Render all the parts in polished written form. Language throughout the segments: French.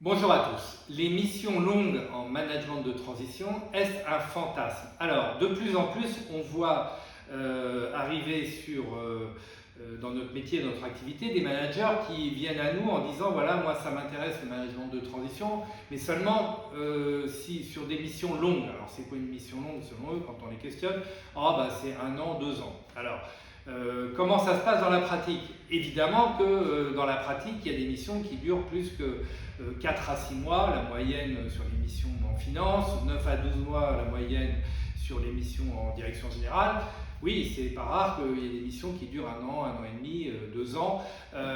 Bonjour à tous. Les missions longues en management de transition, est-ce un fantasme? Alors, de plus en plus, on voit arriver dans notre métier, notre activité, des managers qui viennent à nous en disant voilà, moi ça m'intéresse le management de transition, mais seulement si sur des missions longues. Alors, c'est quoi une mission longue selon eux quand on les questionne? Oh, bah, c'est 1 an, 2 ans. Alors, comment ça se passe dans la pratique? Évidemment que dans la pratique, il y a des missions qui durent plus que 4 à 6 mois, la moyenne sur les missions en finance, 9 à 12 mois la moyenne sur les missions en direction générale. Oui, c'est pas rare qu'il y ait des missions qui durent 1 an et demi, 2 ans.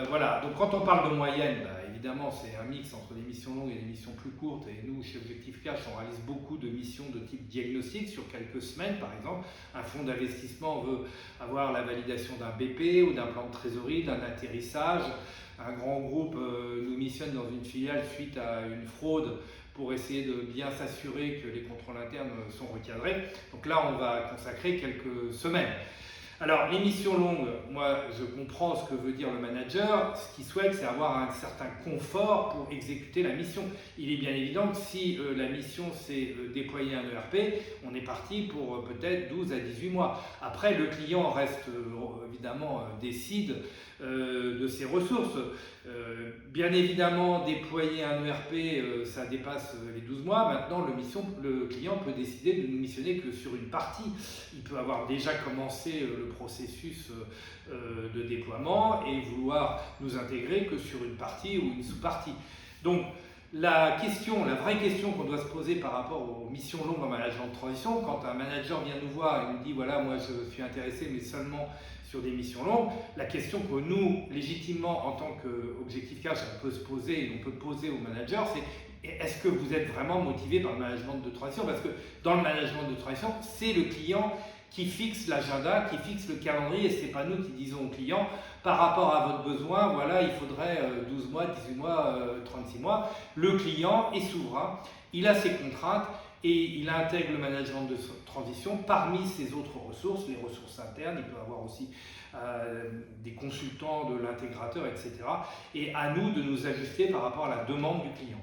Voilà, donc quand on parle de moyenne, bah, évidemment c'est un mix entre des missions longues et des missions plus courtes. Et nous, chez Objectif Cash, on réalise beaucoup de missions de type diagnostic sur quelques semaines. Par exemple, un fonds d'investissement veut avoir la validation d'un BP ou d'un plan de trésorerie, d'un atterrissage. Un grand groupe nous missionne dans une filiale suite à une fraude pour essayer de bien s'assurer que les contrôles internes sont recadrés. Donc là, on va consacrer quelques semaines. Alors, les missions longues, moi, je comprends ce que veut dire le manager. Ce qu'il souhaite, c'est avoir un certain confort pour exécuter la mission. Il est bien évident que si la mission, c'est déployer un ERP, on est parti pour peut-être 12 à 18 mois. Après, le client reste, évidemment, décide de ses ressources. Bien évidemment, déployer un ERP, ça dépasse les 12 mois. Maintenant, le client peut décider de ne missionner que sur une partie. Il peut avoir déjà commencé le processus de déploiement et vouloir nous intégrer que sur une partie ou une sous-partie. Donc, la vraie question qu'on doit se poser par rapport aux missions longues en management de transition, quand un manager vient nous voir et nous dit voilà, moi je suis intéressé mais seulement sur des missions longues, la question que nous, légitimement, en tant qu'Objectif Cash, on peut se poser et on peut poser au manager, c'est est-ce que vous êtes vraiment motivé par le management de transition? Parce que dans le management de transition, c'est le client qui fixe l'agenda, qui fixe le calendrier, et ce n'est pas nous qui disons au client, par rapport à votre besoin, voilà, il faudrait 12 mois, 18 mois, 36 mois. Le client est souverain, il a ses contraintes et il intègre le management de transition parmi ses autres ressources, les ressources internes, il peut avoir aussi des consultants de l'intégrateur, etc. Et à nous de nous ajuster par rapport à la demande du client.